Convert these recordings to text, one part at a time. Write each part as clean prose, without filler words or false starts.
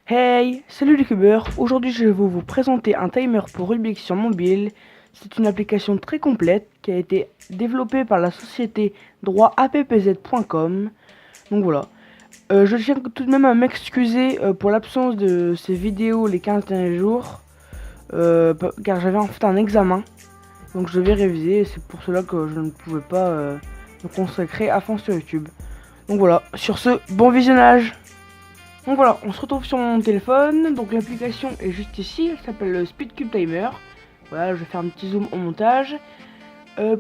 Hey, salut les cubeurs. Aujourd'hui je vais vous présenter un timer pour Rubik sur mobile. C'est une application très complète qui a été développée par la société droitappz.com. Donc voilà. Je tiens tout de même à m'excuser pour l'absence de ces vidéos les 15 derniers jours. Car j'avais en fait un examen. Donc je devais réviser et c'est pour cela que je ne pouvais pas me consacrer à fond sur YouTube. Donc voilà, sur ce, bon visionnage. Donc voilà, on se retrouve sur mon téléphone. Donc l'application est juste ici, elle s'appelle Speedcube Timer. Voilà, je vais faire un petit zoom au montage.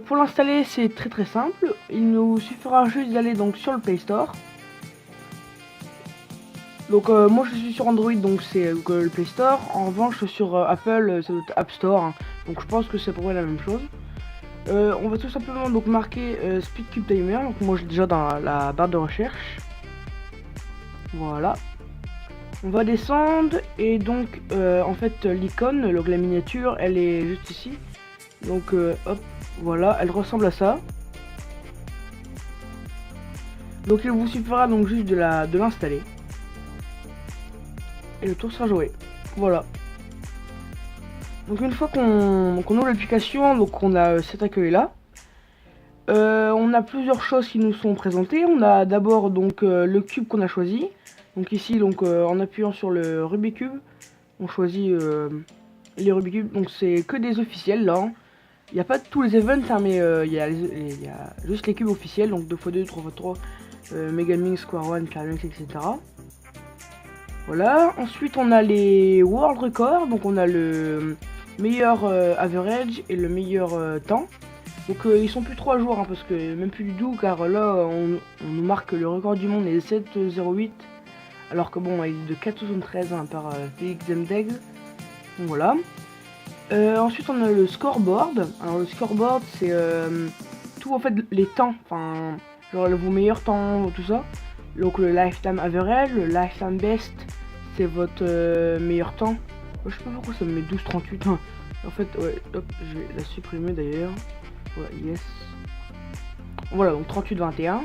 Pour l'installer, c'est très simple. Il nous suffira juste d'aller donc sur le Play Store. Donc moi je suis sur Android, donc c'est le Play Store. En revanche sur Apple, c'est App Store, hein. Donc je pense que c'est pour moi la même chose. On va tout simplement donc marquer Speedcube Timer. Donc moi j'ai déjà dans la barre de recherche. Voilà. On va descendre et donc en fait l'icône, la miniature, elle est juste ici. Donc hop, voilà, elle ressemble à ça. Donc il vous suffira donc juste de l'installer. Et le tour sera joué. Voilà. Donc une fois qu'on ouvre l'application, donc on a cet accueil là. On a plusieurs choses qui nous sont présentées. On a d'abord donc le cube qu'on a choisi. Donc ici donc en appuyant sur le Rubik Cube, on choisit les Rubik Cube. Donc c'est que des officiels là, hein. Il n'y a pas tous les events, hein, mais il y a juste les cubes officiels. Donc 2x2, 3x3, Megamix, Square One, Caramix, etc. Voilà. Ensuite on a les World Records. Donc on a le meilleur average et le meilleur temps. Donc ils sont plus 3 jours, hein, parce que même plus du tout, car là on nous marque le record du monde est 7,08, alors que bon il est de 4,73 hein, par TXMDEG. Donc voilà. Ensuite on a le scoreboard. Alors le scoreboard c'est tout en fait les temps, enfin genre vos meilleurs temps, tout ça. Donc le lifetime average, le lifetime best c'est votre meilleur temps. Je sais pas pourquoi ça me met 12,38 hein. En fait ouais, hop, je vais la supprimer d'ailleurs. Voilà, yes. Voilà, donc 38-21.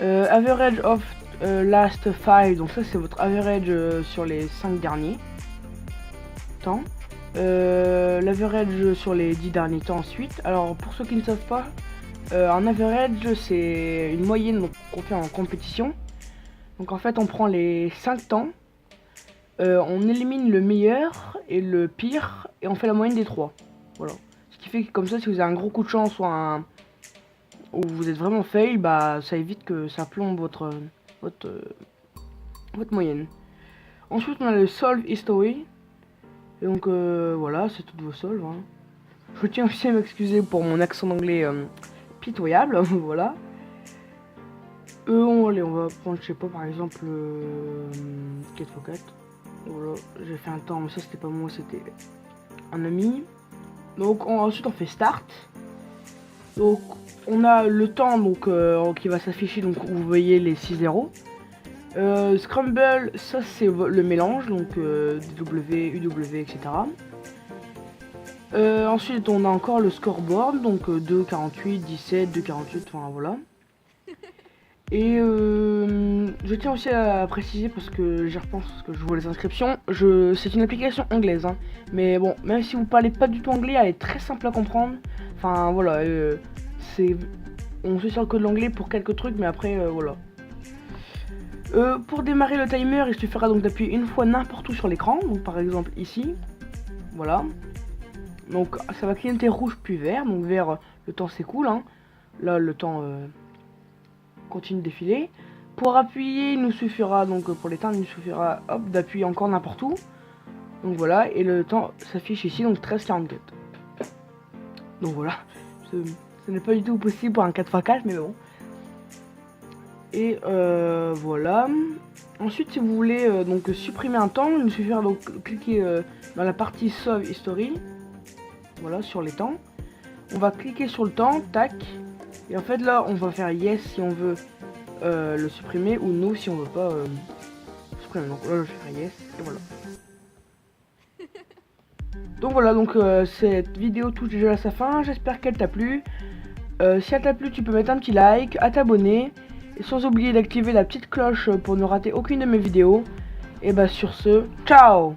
Average of last 5, donc ça c'est votre average sur les 5 derniers temps. L'average sur les 10 derniers temps ensuite. Alors pour ceux qui ne savent pas, un average c'est une moyenne qu'on fait en compétition. Donc en fait on prend les 5 temps, on élimine le meilleur et le pire et on fait la moyenne des 3. Voilà. Ce qui fait que comme ça, si vous avez un gros coup de chance ou vous êtes vraiment fail, bah ça évite que ça plombe votre moyenne. Ensuite on a le solve history. Et donc voilà, c'est toutes vos solves, hein. Je tiens aussi à m'excuser pour mon accent d'anglais pitoyable. Voilà. On va prendre, je sais pas, par exemple 4x4. Voilà, j'ai fait un temps, mais ça c'était pas moi, c'était un ami. Donc ensuite on fait start. Donc on a le temps donc qui va s'afficher, donc vous voyez les 6 zéros. Scramble, ça c'est le mélange, donc DW, UW, etc. Ensuite on a encore le scoreboard, donc 2,48, 17, 2,48, enfin voilà. Et je tiens aussi à préciser, parce que j'y repense, parce que je vois les inscriptions, c'est une application anglaise, hein. Mais bon, même si vous parlez pas du tout anglais, elle est très simple à comprendre. Enfin voilà, on se sert que de l'anglais pour quelques trucs, mais après voilà. Pour démarrer le timer, il suffira donc d'appuyer une fois n'importe où sur l'écran, donc par exemple ici, voilà. Donc ça va clignoter rouge puis vert, donc vert le temps s'écoule, hein. Là le temps continue de défiler. Pour appuyer, il nous suffira, donc pour l'éteindre, il nous suffira hop d'appuyer encore n'importe où. Donc voilà, et le temps s'affiche ici, donc 13,44. Donc voilà, ce n'est pas du tout possible pour un 4x4, mais bon. Et voilà. Ensuite, si vous voulez donc supprimer un temps, il nous suffira donc cliquer dans la partie Save History. Voilà, sur les temps. On va cliquer sur le temps, tac. Et en fait là, on va faire yes si on veut le supprimer, ou no si on veut pas supprimer. Donc là, je vais faire yes, et voilà. Donc voilà, donc cette vidéo touche déjà à sa fin. J'espère qu'elle t'a plu. Si elle t'a plu, tu peux mettre un petit like, à t'abonner. Et sans oublier d'activer la petite cloche pour ne rater aucune de mes vidéos. Et bah sur ce, ciao!